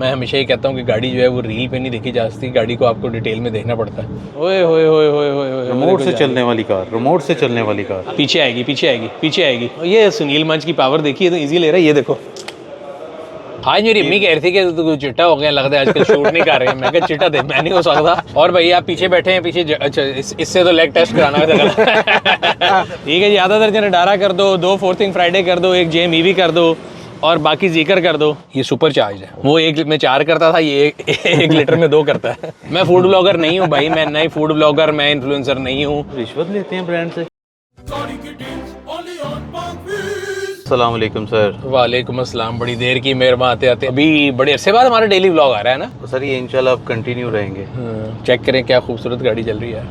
मैं हमेशा ये कहता हूँ कि गाड़ी जो है वो रील पे नहीं देखी जा सकती, गाड़ी को आपको डिटेल में देखना पड़ता है। ओए होए होए होए होए होए, रिमोट से चलने वाली कार, रिमोट से चलने वाली कार। पीछे आएगी पीछे आएगी पीछे आएगी। ये सुनील मंच की पावर देखिए तो इजी ले रहा है। ये देखो, आज मेरी अम्मी कह रही थी कि तो चिट्टा हो गया लगता है, आजकल शूट नहीं कर रहे हैं। मैं क्या चिट्टा दे, मैं नहीं हो सकता। और भैया आप पीछे बैठे हैं पीछे, अच्छा इससे तो लेग टेस्ट कराना है। ठीक है जी, आधा दर्जन डारा कर दो, 2 फोर्थिंग फ्राइडे कर दो, 1 जेम ईवी कर दो और बाकी जीकर कर दो। ये सुपर चार्ज है, वो 1 में 4 करता था, ये 1 लीटर में 2 करता है। मैं फूड ब्लॉगर नहीं हूँ भाई, मैं नहीं फूड ब्लॉगर, मैं इन्फ्लुएंसर नहीं हूँ। रिश्वत लेते हैं ब्रांड से। अस्सलाम वालेकुम सर। वालेकुम अस्सलाम। बड़ी देर की मेहरबान आते आते, अभी बड़े अरसे बाद हमारा डेली व्लॉग आ रहा है ना। तो सर ये इंशाल्लाह अब कंटिन्यू रहेंगे। चेक करें क्या खूबसूरत गाड़ी चल रही है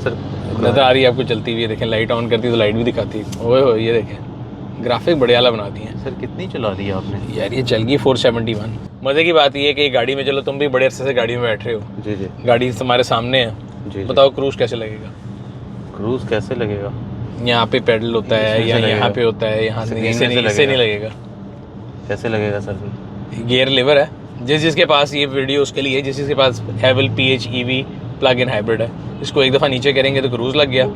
सर। नजर आ रही है आपको चलती हुई। देखें लाइट ऑन करती है तो लाइट भी दिखाती है। ओए हो, ये देखें ग्राफिक बड़े आला बना दिए हैं। सर कितनी चला ली आपने? यार ये चल गई 471। मजे की बात ये है कि गाड़ी में, चलो तुम भी बड़े अरसे से गाड़ी में बैठ रहे हो, जी जी गाड़ी तुम्हारे सामने है जी। बताओ क्रूज कैसे लगेगा? क्रूज कैसे लगेगा? यहाँ पे पेडल होता है या यहाँ पे होता है, यहाँ से इससे नहीं लगेगा। कैसे लगेगा सर? गियर लीवर है। जिसके पास ये वीडियो उसके लिए, जिसके पास Haval PHEV plug in hybrid है, इसको एक दफ़ा नीचे करेंगे तो क्रूज लग गया।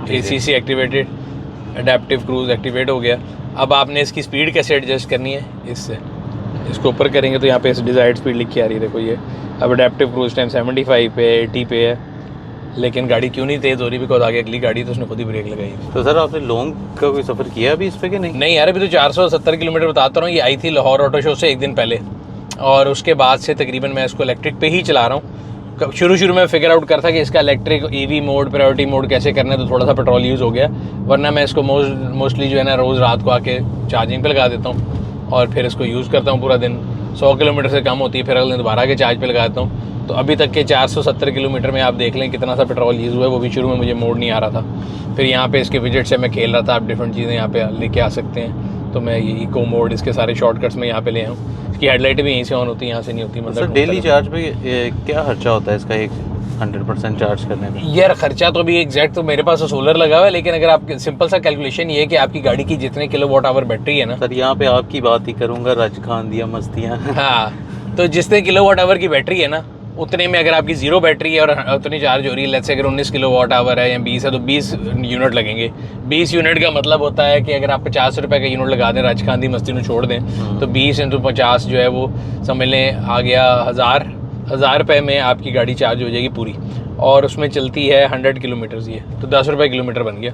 ACC activated, adaptive cruise activate हो गया। अब आपने इसकी स्पीड कैसे एडजस्ट करनी है, इससे इसको ऊपर करेंगे तो यहाँ पे डिज़ायर्ड स्पीड लिखी आ रही है, देखो ये। अब अडेप्टिव क्रूज टाइम 75 पे 80 पे है, लेकिन गाड़ी क्यों नहीं तेज़ हो रही? बिकॉज आगे अगली गाड़ी तो उसने खुद ही ब्रेक लगाई। तो सर आपने लॉन्ग का कोई सफ़र किया अभी इस पे कि नहीं? नहीं यार, अभी तो 470 किलोमीटर बताता रहा हूँ। ये आई थी लाहौर ऑटो शो से 1 दिन पहले, और उसके बाद से तकरीबन मैं इसको इलेक्ट्रिक पे ही चला रहा हूँ। शुरू में फिगर आउट करता कि इसका electric EV mode, priority mode कैसे करना है, तो थोड़ा सा पेट्रोल यूज़ हो गया। वरना मैं इसको मोस्टली जो है ना रोज़ रात को आके चार्जिंग पे लगा देता हूँ और फिर इसको यूज़ करता हूँ पूरा दिन। 100 किलोमीटर से कम होती है फिर अगले दिन दोबारा के चार्ज पे लगा देता हूँ। तो अभी तक के 470 किलोमीटर में आप देख लें कितना सा पेट्रोल यूज़ हुआ है। वो भी शुरू में मुझे मोड नहीं आ रहा था। फिर यहाँ पे इसके विजेट से मैं खेल रहा था, आप डिफरेंट चीज़ें यहाँ पे लेके आ सकते हैं। तो मैं ये इको मोड, इसके सारे शॉर्टकट्स में यहाँ पे ले आऊँ। इसकी हेडलाइट भी यहीं से ऑन होती है, यहाँ से नहीं होती। मतलब सर डेली चार्ज पे क्या खर्चा होता है इसका एक 100% चार्ज करने में? यार खर्चा तो भी एग्जैक्ट तो मेरे पास तो सोलर लगा हुआ है, लेकिन अगर आप सिंपल सा कैलकुलेशन ये है कि आपकी गाड़ी की जितने किलोवाट आवर बैटरी है ना। सर यहाँ पे आपकी बात ही करूँगा, रज खान दिया मस्तियाँ। हाँ, तो जितने किलोवाट आवर की बैटरी है ना, उतने में अगर आपकी जीरो बैटरी है और उतनी चार्ज हो रही है, लेट्स से अगर 19 किलोवाट आवर है या 20 है, तो 20 यूनिट लगेंगे। 20 यूनिट का मतलब होता है कि अगर आप 50 रुपये का यूनिट लगा दें, राजखान दी मस्ती में छोड़ दें, तो 20 × 50 जो है वो समझ लें आ गया 1000 रुपये में आपकी गाड़ी चार्ज हो जाएगी पूरी। और उसमें चलती है 100 किलोमीटर्स, ये तो 10 रुपये किलोमीटर बन गया।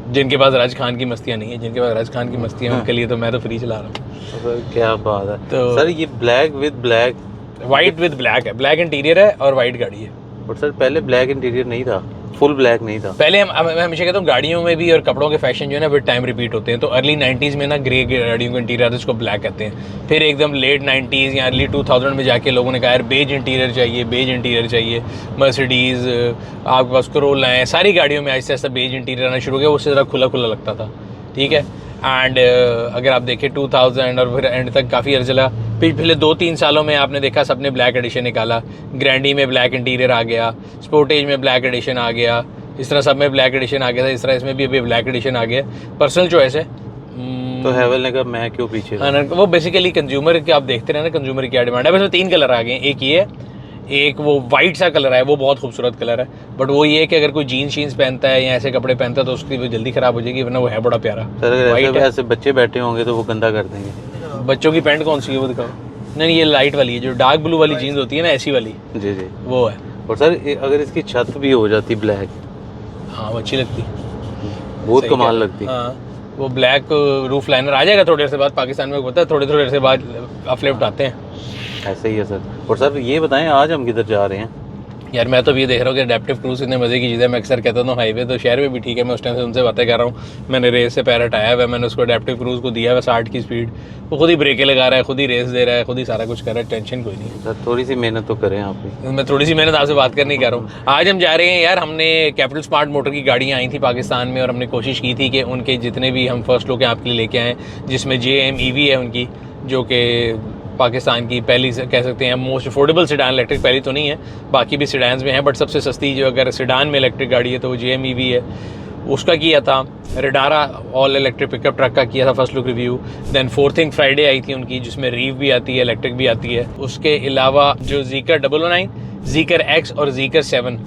जिनके पास राज खान की मस्तियाँ नहीं है, जिनके पास राज खान की मस्तियाँ उनके लिए तो मैं तो फ्री चला रहा हूँ। क्या बात है। तो सर ये black with black, white with black है, ब्लैक इंटीरियर है और वाइट गाड़ी है। और सर पहले ब्लैक इंटीरियर नहीं था, फुल ब्लैक नहीं था पहले। मैं हमेशा कहता हूँ गाड़ियों में भी और कपड़ों के फैशन जो है ना विद टाइम रिपीट होते हैं। तो अर्ली 90s में ना ग्रे गाड़ियों का इंटीरियर आता है, उसको ब्लैक कहते हैं। फिर एकदम लेट 90s या अर्ली 2000 में जाके लोगों ने कहा यार बेज इंटीरियर चाहिए, बेज इंटीरियर चाहिए। मर्सिडीज़, आपके पास कोरोला है, सारी गाड़ियों में आहिस्ता आहिस्ता बेज इंटीरियर आना शुरू हो गया। उससे ज़रा खुला खुला लगता था, ठीक है। एंड अगर आप देखें 2000 और फिर एंड तक काफ़ी अर्ज चला। पिछले 2-3 सालों में आपने देखा सबने ब्लैक एडिशन निकाला। ग्रैंडी में ब्लैक इंटीरियर आ गया, स्पोर्टेज में ब्लैक एडिशन आ गया, इस तरह सब में ब्लैक एडिशन आ गया था। इस तरह इसमें भी अभी ब्लैक एडिशन आ गया। पर्सनल चॉइस है। तो हैवल ने कहा मैं क्यों पीछे? वो बेसिकली कंज्यूमर के, आप देखते रहे ना कंज्यूमर की क्या डिमांड है। वैसे 3 कलर आ गए हैं। एक ये है, एक वो वाइट सा कलर है, वो बहुत खूबसूरत कलर है। बट वो ये है कि अगर कोई जीन्स शीन्स पहनता है या ऐसे कपड़े पहनता है तो उसकी वो जल्दी ख़राब हो जाएगी, वरना वो है बड़ा प्यारा। सर अगर ऐसे बच्चे बैठे होंगे तो वो गंदा कर देंगे। बच्चों की पैंट कौन सी है वो दिखाओ? नहीं, ये लाइट वाली है, जो डार्क ब्लू वाली जीन्स होती है ना, ऐसी वाली। जी जी वो है। और सर अगर इसकी छत भी हो जाती ब्लैक, हाँ वो अच्छी लगती, बहुत कमाल लगती। हाँ वो ब्लैक रूफ लाइनर आ जाएगा थोड़ी देर से बाद। पाकिस्तान में पता है थोड़ी देर से बाद अपलिफ्ट आते हैं। ऐसे ही है सर। और सर ये बताएं आज हम किधर जा रहे हैं? यार मैं तो ये देख रहा हूँ कि अडेप्टिव क्रूज इतने मज़े की चीज़ है। मैं अक्सर कहता हूँ हाईवे तो शहर में भी ठीक है, मैं उस टाइम से उनसे बातें कर रहा हूँ। मैंने रेस से पैर हटाया हुआ है, मैंने उसको अडेप्टिव क्रूज को दिया है 60 की स्पीड। वो खुद ही ब्रेकें लगा रहा है, खुद ही रेस दे रहा है, खुद ही सारा कुछ कर रहा है, टेंशन कोई नहीं है। सर थोड़ी सी मेहनत तो करें आप भी। मैं थोड़ी सी मेहनत आपसे बात कर नहीं कर रहा हूँ। आज हम जा रहे हैं यार, हमने कैपिटल स्मार्ट मोटर की गाड़ियाँ आई थी पाकिस्तान में और हमने कोशिश की थी कि उनके जितने भी हम फर्स्ट लोग आपके लिए लेके आएँ, जिसमें JM EV है उनकी, जो कि पाकिस्तान की पहली कह सकते हैं मोस्ट अफोर्डेबल सिडान। इलेक्ट्रिक पहली तो नहीं है, बाकी भी सिडान्स में है, बट सबसे सस्ती जो अगर सिडान में इलेक्ट्रिक गाड़ी है तो वो JM EV है। उसका किया था। Riddara all electric pickup truck का किया था first look review. Then Forthing Friday आई थी उनकी, जिसमें रीव भी आती है, इलेक्ट्रिक भी आती है। उसके अलावा जो ज़ीकर 009, ज़ीकर X और ज़ीकर 7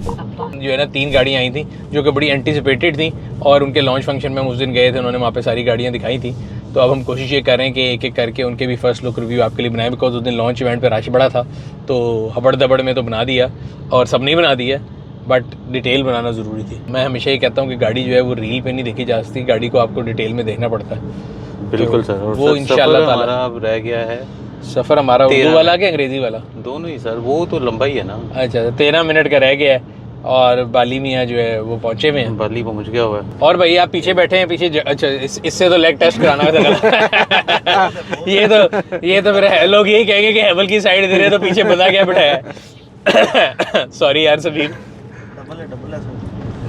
जो है ना, 3 गाड़ियाँ आई थी जो कि बड़ी एंटिसिपेटेड थी, और उनके लॉन्च फंक्शन में हम उस दिन गए थे, उन्होंने वहाँ पे सारी गाड़ियाँ दिखाई थी। तो अब हम कोशिश ये कर रहे हैं कि एक एक करके उनके भी फर्स्ट लुक रिव्यू आपके लिए बनाएं, बिकॉज उस दिन लॉन्च इवेंट पे रश बड़ा था, तो हबड़ दबड़ में तो बना दिया, और सब नहीं बना दिया, बट डिटेल बनाना ज़रूरी थी। मैं हमेशा ही कहता हूँ कि गाड़ी जो है वो रील पे नहीं देखी जा सकती, गाड़ी को आपको डिटेल में देखना पड़ता है। बिल्कुल सर। और वो इंशाल्लाह ताला हमारा अब रह गया है सफ़र हमारा उर्दू वाला कि अंग्रेज़ी वाला? दोनों ही सर, वो तो लंबा ही है ना। अच्छा, 13 मिनट का रह गया है, और बाली मियाँ जो है वो पहुँचे हुए हैं। बाली पहुंच गया हुआ है। और भाई आप पीछे बैठे हैं, पीछे अच्छा इससे तो लेग टेस्ट कराना था। ये तो मेरे लोग यही कहेंगे कि हेबल की साइड दे रहे तो पीछे बंदा क्या बैठा है। सॉरी यार सफीर,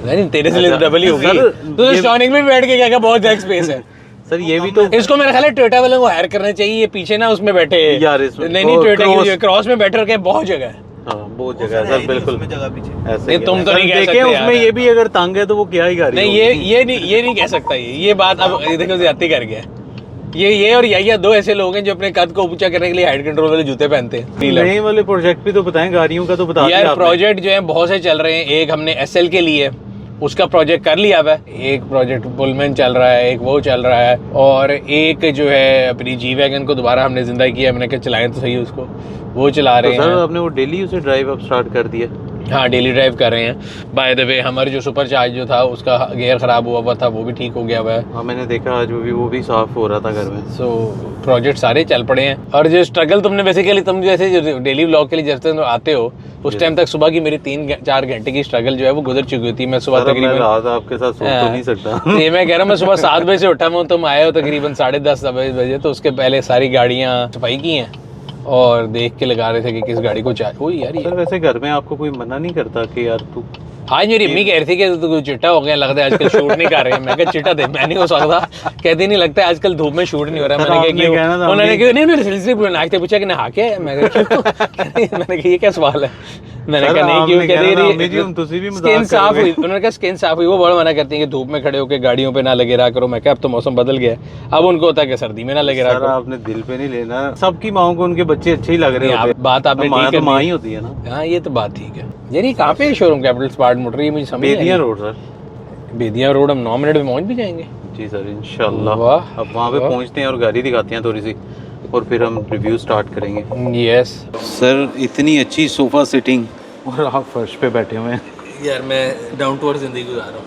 नहीं तेरे से तो डबल ही होगी। तो स्टॉनिंग में बैठ के क्या बहुत जगह स्पेस है सर। ये भी तो इसको मेरा ख्याल है टोयोटा वालों को हायर करना चाहिए, ये पीछे ना उसमें बैठे यार, इसमें नहीं टोयोटा की क्रॉस में बैठे रखे, बहुत जगह है। हाँ, बहुत जगह है सर, बिल्कुल ऐसे नहीं, तुम तो नहीं कह सकते उसमें ये भी अगर तंग है तो वो क्या ही गाड़ी नहीं, ये नहीं कह सकता। ये बात अब देखो ज्यादती कर गया। ये और या दो ऐसे लोग हैं जो अपने कद को ऊंचा करने के लिए हाइट कंट्रोल वाले जूते पहनते हैं। नए वाले प्रोजेक्ट भी तो बताएं, गाड़ियों का तो बता यार। प्रोजेक्ट जो है बहुत से चल रहे हैं। एक हमने SL के लिए उसका प्रोजेक्ट कर लिया हुआ है, एक प्रोजेक्ट पुलमैन चल रहा है, एक वो चल रहा है, और एक जो है अपनी जी वैगन को दोबारा हमने जिंदा किया। मैंने कहा चलाएं तो सही उसको, वो चला रहे हैं। सर आपने वो डेली उसे ड्राइव अब स्टार्ट कर दिया? हाँ, डेली ड्राइव कर रहे हैं। बाय द वे हमारे जो सुपर चार्ज जो था उसका गियर ख़राब हुआ था, वो भी ठीक हो गया हुआ है। हाँ, मैंने देखा आज वो भी साफ हो रहा था घर में। सो प्रोजेक्ट सारे चल पड़े हैं। और जो स्ट्रगल तुमने बेसिकली, तुम जैसे जो डेली व्लॉग के लिए जब तक आते हो उस टाइम तक सुबह की मेरी 3-4 घंटे की स्ट्रगल जो है वो गुजर चुकी होती है। मैं सुबह तकरीबन आपके साथ सो तो नहीं सकता। ये मैं कह रहा हूँ, मैं सुबह 7 बजे से उठा हूँ, तुम आए हो तकरीबन 10:30 बजे, तो उसके पहले सारी गाड़ियाँ सफाई की हैं और देख के लगा रहे थे कि किस गाड़ी को चाहिए। यार सर वैसे घर में आपको कोई मना नहीं करता कि यार तू? आज मेरी अम्मी कह रही थी कि तू चिट्टा हो गया लगता है आजकल, शूट नहीं कर रहे हैं। मैं कहा चिट्टा दे, मैं नहीं हो सकता। कहती नहीं लगता है आजकल धूप में शूट नहीं हो रहा। मैंने कहा क्यों? उन्होंने कहा नहीं, सिलसिले नाश्ते पूछा कि नहा के आया? मैं कहा क्यों? मैंने कहा ये क्या सवाल है? मैंने कहा नहीं क्यों, कहते स्किन साफ हुई। उन्होंने कहा स्किन साफ हुई। वो बड़ा मना करती है कि धूप में खड़े होकर गाड़ियों पे ना लगे रहा करो। मैं कहा अब तो मौसम बदल गया, अब उनको होता है कि सर्दी में ना लगे रहा करो। आपने दिल पे नहीं लेना, सबकी माओ को उनके बच्चे अच्छे ही लग रहे हैं। बात आपने ठीक है, माँ ही होती है ना। हाँ, ये तो बात ठीक है। यार कहाँ पे शोरूम कैपिटल स्मार्ट मोटर? ये मुझे समझ बेदिया रोड सर। बेदिया रोड हम 9 मिनट में पहुँच भी जाएंगे। जी सर इंशाल्लाह। अब वहाँ पे पहुँचते हैं और गाड़ी दिखाते हैं थोड़ी सी, और फिर हम रिव्यू स्टार्ट करेंगे। यस सर, इतनी अच्छी सोफा सिटिंग और आप फर्श पे बैठे हुए हैं। यार मैं डाउन टू अर्थ जिंदगी गुजार रहा हूँ।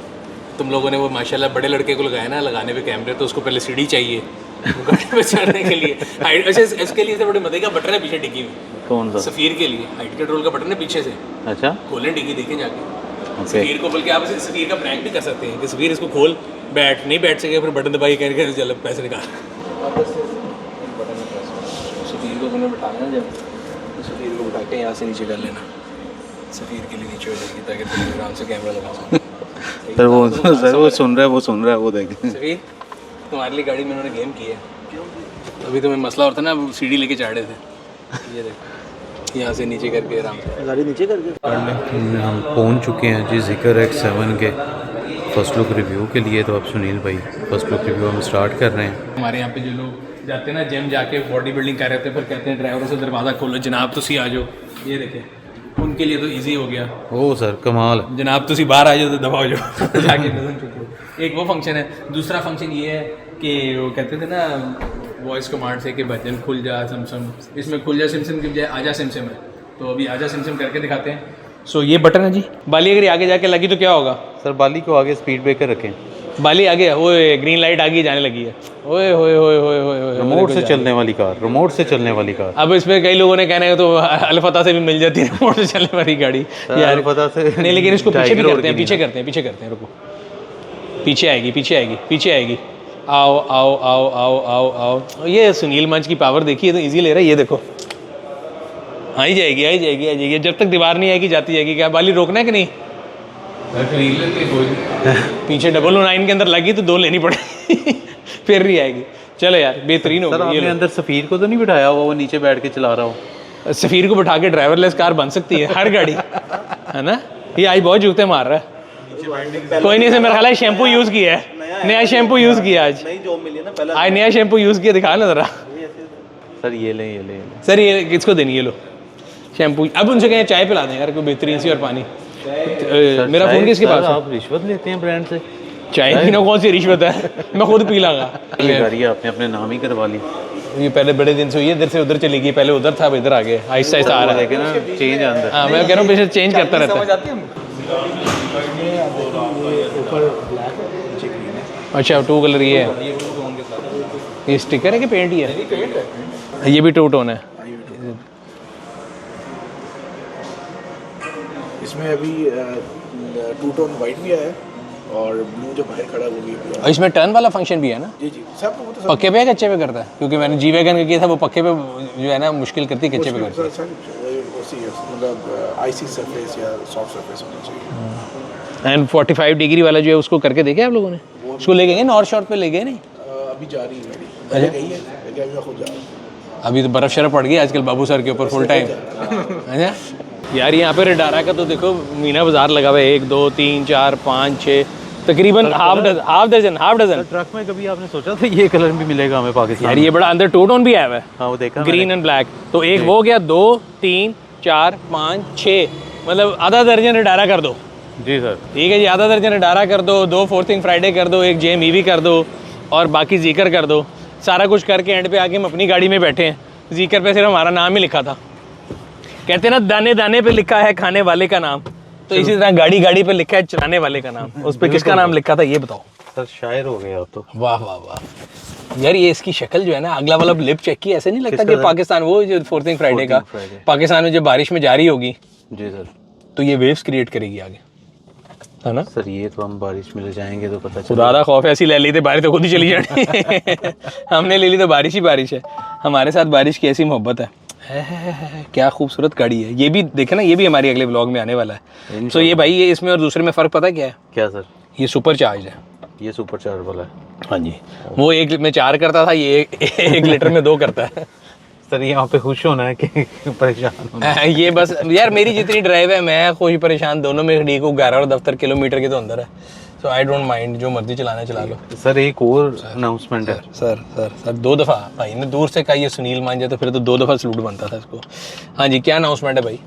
तुम लोगों ने वो माशाल्लाह बड़े लड़के को लगाया ना लगाने पे कैमरे, तो उसको पहले सीढ़ी चाहिए गाड़ी पे चढ़ने के लिए। हाइट अच्छा इसके लिए बड़े मजे का बटन है पीछे डिग्गी में। कौन सा? सफ़ीर के लिए हाइट कंट्रोल का बटन है पीछे से। अच्छा, खोलें डिग्गी, देखें जाके सफ़ीर को, बल्कि आप इसे सफ़ीर का प्रैंक भी कर सकते हैं कि सफ़ीर इसको खोल, बैठ नहीं बैठ सके फिर बटन दबाई करके चल पैसे निकाल। सफ़ीर को तुम्हें बिठाना है जब, तो सफ़ीर को बिठा के यहाँ से नीचे कर लेना, सफ़ीर के लिए नीचे हो जाएगी ताकि तुम आराम से कैमरा लगा सको। सर वो सुन रहा है, वो देखें। सफ़ीर तुम्हारे लिए गाड़ी में उन्होंने गेम किया है। अभी तुम्हें मसला होता ना, सीढ़ी लेके चढ़े थे। ये देखो यहाँ से नीचे करके आराम से गाड़ी नीचे करके हम पहुंच चुके हैं जी ज़ीकर X7 के फर्स्ट लुक रिव्यू के लिए। तो अब सुनील भाई फर्स्ट लुक रिव्यू हम स्टार्ट कर रहे हैं। हमारे यहाँ पे जो लोग जाते हैं ना जिम जाके बॉडी बिल्डिंग कर रहे थे, फिर कहते हैं ड्राइवरों से दरवाज़ा खोलो जनाब तुसी आ जाओ। ये देखें, उनके लिए तो इजी हो गया। ओ सर कमाल, जनाब तुसी बाहर आ जाओ तो दबाओ जाओ जाके वजन चुको। एक वो फंक्शन है। दूसरा फंक्शन ये है कि वो कहते थे ना वॉइस कमांड से कि भजन खुल जा सिमसम, इसमें खुल जा सिमसम की बजाय आजा सिमसम है, तो अभी आजा सिमसम करके दिखाते हैं। सो ये बटन है जी। बाली अगर आगे जाके लगी तो क्या होगा? सर बाली को आगे स्पीड ब्रेकर रखें। बाली आगे, वो ग्रीन लाइट आगे जाने लगी है। ओए होए होए होए होए, रिमोट से चलने वाली कार, रिमोट से चलने वाली कार। अब इसमें कई लोगों ने कहना है तो अलफता से भी मिल जाती है रिमोट से चलने वाली गाड़ी यार। अलफता से नहीं, लेकिन इसको पीछे भी करते हैं, पीछे करते हैं, रुको, पीछे आएगी। आओ आओ आओ आओ आओ आओ। ये सुनील मंच की पावर देखिए तो इजी ले रहा है। ये देखो आई जाएगी। जब तक दीवार नहीं आएगी जाती जाएगी। क्या बाली रोकना है कि नहीं? पीछे 009 के अंदर लगी तो 2 लेनी पड़ेगी फिर नहीं आएगी। चलो यार बेहतरीन हो गया। ये अंदर सफ़ीर को तो नहीं बिठाया हुआ, वो नीचे बैठ के चला रहा हो? सफ़ीर को बिठा के ड्राइवरलेस कार बन सकती है हर गाड़ी, है ना? ये आई बहुत जूते मार रहा है। कोई नहीं, से मेरा ख्याल है शैम्पू यूज़ किया है, नया शैम्पू यूज़ किया आज, नई जॉब मिली है ना पहले। आज नया शैम्पू यूज़ किया, दिखा ना ज़रा सर ये ले सर, ये किसको देनी है, लो शैम्पू। अब उनसे कहें चाय पिला दें यार, कोई बेहतरीन सी और पानी। मेरा फ़ोन किसके पास है? आप रिश्वत लेते हैं ब्रांड से? चाय पीना कौन सी रिश्वत है, मैं खुद पी लाऊंगा। गाड़ी आपने अपने नाम ही करवा ली। ये पहले बड़े दिन से हुई है, इधर से उधर चली गई, पहले उधर था अब इधर आ गए, आहिस्ता आहिस्ता आ रहा है। देखे ना चेंज अंदर। हाँ मैं कह रहा हूँ पीछे चेंज करता रहता है। अच्छा 2 कलर ये है, ये स्टिकर है कि पेंट ही है? ये भी 2 टोन है। इसमें अभी 2 टोन वाइट भी है और ब्लू जो बाहर खड़ा है वो भी है। और इसमें टर्न वाला फंक्शन भी है ना? जी जी सब वो तो सब पक्के पे है कच्चे पे करता है? क्योंकि मैंने जी वैगन का किया था, वो पक्के पे जो है ना मुश्किल करती है, कच्चे पे करती है। मतलब आईसी सरफेस या सॉफ्ट सरफेस होना चाहिए। एंड 45 डिग्री वाला जो है उसको करके देखे आप लोगों ने? उसको ले गए नॉर्थ शॉर्ट पे ले गए नहीं? अभी जा रही है गाड़ी, पहले गई है लेकिन अभी मैं खुद जा रहा हूँ। अभी तो बर्फ़ शरफ पड़ गई आजकल बाबू सर के ऊपर फुल टाइम। अच्छा यार, यहाँ पे रडारा का तो देखो मीना बाजार लगा हुआ है, 1 2 3 4 5 6 तकरीबन हाफ डजन। ट्रक में कभी आपने सोचा था ये कलर भी मिलेगा हमें पाकिस्तान? यार ये बड़ा अंदर 2 टोन भी आया हुआ है। हाँ वो देखा ग्रीन एंड ब्लैक, तो एक वो गया, 2 3 4 5 6, मतलब आधा दर्जन रडारा कर दो। जी सर। ठीक है जी, आधा दर्जन रडारा कर दो, 2 फोर्थिंग फ्राइडे कर दो, 1 जेम ईवी कर दो और बाकी जीकर कर दो। सारा कुछ करके एंड पे आके हम अपनी गाड़ी में बैठे हैं। जीकर पे सिर्फ हमारा नाम ही लिखा था। कहते हैं ना दाने दाने पे लिखा है खाने वाले का नाम, तो इसी तरह गाड़ी गाड़ी पे लिखा है चलाने वाले का नाम। उस पे किसका नाम लिखा था ये बताओ? सर शायर हो गए आप तो। वाह वाह वाह यार, ये इसकी शक्ल जो है ना, अगला वाला लिप चेक की, ऐसे नहीं लगता कि पाकिस्तान, वो जो फोर्थिंग फ्राइडे का पाकिस्तान में जब बारिश में जारी होगी जी सर, तो ये वेव्स क्रिएट करेगी आगे, है ना सर? ये तो हम बारिश में ले जाएंगे तो पता खुदा दा खौफ है, ऐसी ले ली थी बारिश तो खुद ही चली जानी। हमने ले ली तो बारिश ही बारिश है। हमारे साथ बारिश की ऐसी मोहब्बत है। क्या खूबसूरत गाड़ी है। ये भी देखे ना, ये भी हमारी अगले ब्लॉग में आने वाला है। तो ये भाई, ये इसमें और दूसरे में फ़र्क पता है क्या है? क्या सर? ये सुपर चार्ज है। ये सुपर चार्ज वाला है? हाँ जी, वो 1 में 4 करता था, ये 1 लीटर में 2 करता है। सर यहाँ पे खुश होना है कि परेशान होना है? ये बस यार मेरी जितनी ड्राइव है, मैं खुश परेशान दोनों में ठीक हूँ। 11 और दफ्तर किलोमीटर के तो अंदर है, सो आई डोंट माइंड, जो मर्जी चलाना चला लो। सर एक और अनाउंसमेंट है सर 2 दफ़ा भाई ने दूर से कहा ये सुनील मान जाए तो फिर तो 2 दफ़ा सलूट बनता था इसको। हाँ जी, क्या अनाउंसमेंट है भाई?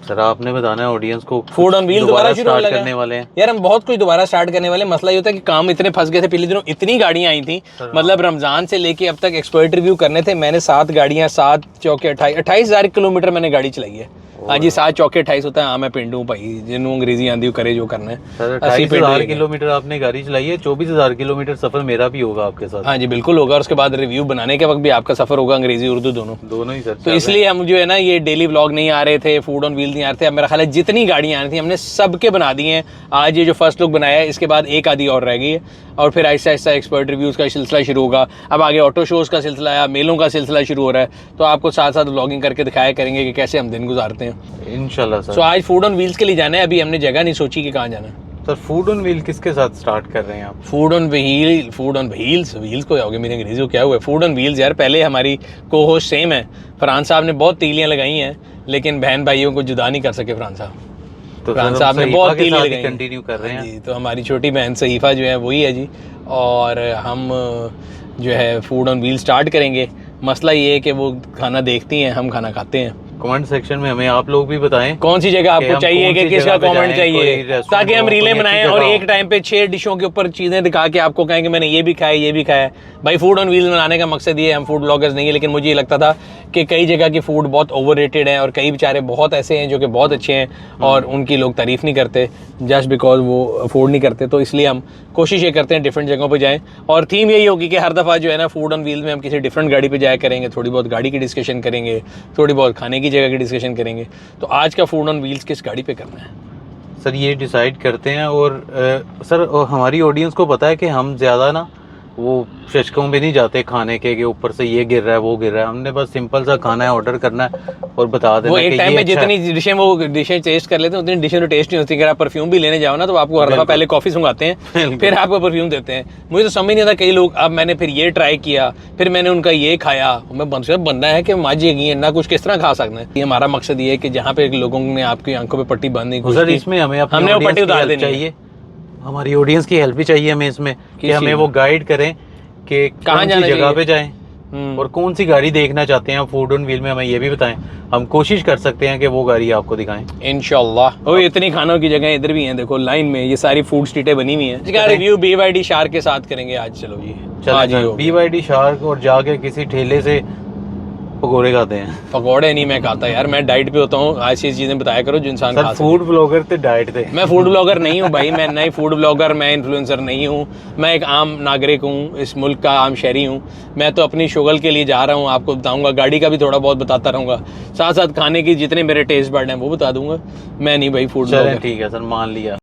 सर आपने बताना है ऑडियंस को। फूड ऑन व्हील दोबारा शुरू स्टार्ट करने वाले हैं यार, हम बहुत कुछ दोबारा स्टार्ट करने वाले हैं। मसला ये होता है कि काम इतने फंस गए थे पिछले दिनों, इतनी गाड़ियां आई थी, मतलब रमजान से लेके अब तक एक्सपर्ट रिव्यू करने थे। मैंने 7 गाड़ियां, 7 चौके 28,000 किलोमीटर मैंने गाड़ी चलाई है। हाँ जी, 7 चौके 28 होता है। हाँ मैं पिंडू भाई, जिन्हों अंग्रेजी आंदी करे जो करना है। सर 28,000 किलोमीटर आपने गाड़ी चलाई है, 24,000 किलोमीटर सफर मेरा भी होगा आपके साथ। हाँ जी बिल्कुल होगा, और उसके बाद रिव्यू बनाने के वक्त भी आपका सफर होगा, अंग्रेजी उर्दू दोनों ही सर। तो इसलिए हम जो है ना, ये डेली व्लॉग नहीं आ रहे थे, फूड ऑन व्हील नहीं आ रहे थे। अब मेरा ख्याल है जितनी गाड़ियाँ आ रही थी हमने सबके बना दी हैं। आज ये जो फर्स्ट लुक बनाया है, इसके बाद 1 आधी और रह गई है, और फिर आहिस्ता आहिस्ता एक्सपर्ट रिव्यूज़ का सिलसिला शुरू होगा। अब आगे ऑटो शोज़ का सिलसिला है, मेलों का सिलसिला शुरू हो रहा है, तो आपको साथ साथ व्लॉगिंग करके दिखाया करेंगे कि कैसे हम दिन गुजारते हैं इंशाल्लाह सर। सो आज फूड ऑन व्हील्स के लिए जाना है। अभी हमने जगह नहीं सोची कि कहाँ जाना है। सर फूड ऑन व्हील किसके साथ स्टार्ट कर रहे हैं आप? फूड ऑन व्हील्स को क्या हो गया, मेरे अंग्रेजी को क्या हुआ है? फूड ऑन व्हील्स यार, पहले हमारी को होस्ट सेम है। फरहान साहब ने बहुत तीलियाँ लगाई हैं, लेकिन बहन भाइयों को जुदा नहीं कर सके फरहान साहब। तो फरहान साहब ने बहुत तीलियाँ लगाई, कंटिन्यू कर रहे हैं जी। तो हमारी छोटी बहन सहीफा जो है वही है जी, और हम जो है फूड ऑन व्हील स्टार्ट करेंगे। मसला ये है कि वो खाना देखती हैं, हम खाना खाते हैं। कमेंट सेक्शन में हमें आप लोग भी बताएं कौन सी जगह आपको चाहिए, कि किसका कमेंट चाहिए, ताकि हम रीलें बनाएं और एक टाइम पे 6 डिशों के ऊपर चीज़ें दिखा के आपको कहें कि मैंने ये भी खाया। भाई फूड ऑन व्हील्स बनाने का मकसद ये है, हम फूड ब्लॉगर्स नहीं है, लेकिन मुझे ये लगता था कि कई जगह की फूड बहुत ओवररेटेड है और कई बेचारे बहुत ऐसे हैं जो कि बहुत अच्छे हैं और उनकी लोग तारीफ़ नहीं करते जस्ट बिकॉज वो अफोर्ड नहीं करते। तो इसलिए हम कोशिश ये करते हैं डिफरेंट जगहों पर जाएँ, और थीम यही होगी कि हर दफ़ा जो है ना फूड ऑन व्हील्स में हम किसी डिफरेंट गाड़ी पर जाया करेंगे, थोड़ी बहुत गाड़ी की डिस्कशन करेंगे, थोड़ी बहुत खाने की जगह की डिस्कशन करेंगे। तो आज का फूड ऑन व्हील्स किस गाड़ी पे करना है सर, ये डिसाइड करते हैं। और सर हमारी ऑडियंस को पता है कि हम ज़्यादा ना वो शशकों में नहीं जाते खाने के ऊपर से ये गिर रहा है वो गिर रहा है। हमने बस सिंपल सा खाना है, ऑर्डर करना है और बता देना। वो एक टाइम में जितनी डिशें टेस्ट कर लेते हैं उतनी डिशें तो टेस्ट नहीं होती। अगर आप परफ्यूम भी लेने जाओ ना तो आपको हर दफा पहले कॉफ़ी सुंघाते हैं, फिर आपको परफ्यूम देते हैं। मुझे तो समझ नहीं आता, कई लोग, अब मैंने फिर ये ट्राई किया, फिर मैंने उनका ये खाया, मैं बनना है कि माजिएगी ना कुछ किस तरह खा सकते हैं। ये हमारा मकसद ये है कि जहाँ पे लोगों ने आपकी आंखों पे पट्टी बांधनी, सर इसमें हमने वो पट्टी उतार देनी चाहिए। हमारी ऑडियंस की हेल्प भी चाहिए हमें इसमें कि किस हमें चीज़ वो गाइड करें कि कहाँ कौन सी जाना जगह चाहिए? पे जाएं हम्म। और कौन सी गाड़ी देखना चाहते हैं। फूड ऑन व्हील में हमें ये भी बताएं, हम कोशिश कर सकते हैं कि वो गाड़ी आपको दिखाएं। इंशाल्लाह। ओ इतनी खानों की जगह इधर भी हैं, देखो लाइन में ये सारी फूड स्ट्रीटें बनी हुई हैं। इसका चलें। रिव्यू BYD शार्क के साथ करेंगे आज। चलो जी, आज ही चलिए हो गया। BYD शार्क और जाके किसी ठेले से पकौड़े खाते हैं। पकौड़े नहीं मैं खाता यार, मैं डाइट पे होता हूँ। ऐसी चीजें बताया करो जो इंसान सर खा सके। फूड ब्लॉगर थे, डाइट थे। मैं फूड ब्लॉगर नहीं हूँ भाई, मैं नहीं फूड ब्लॉगर, मैं इन्फ्लुएंसर नहीं हूँ। मैं एक आम नागरिक हूँ, इस मुल्क का आम शहरी हूँ। मैं तो अपनी शुगल के लिए जा रहा हूँ, आपको बताऊंगा। गाड़ी का भी थोड़ा बहुत बताता रहूँगा, साथ साथ खाने की जितने मेरे टेस्ट बर्ड हैं वो बता दूंगा। मैं नहीं भाई फूड चलें ब्लॉगर। ठीक है सर, मान लिया।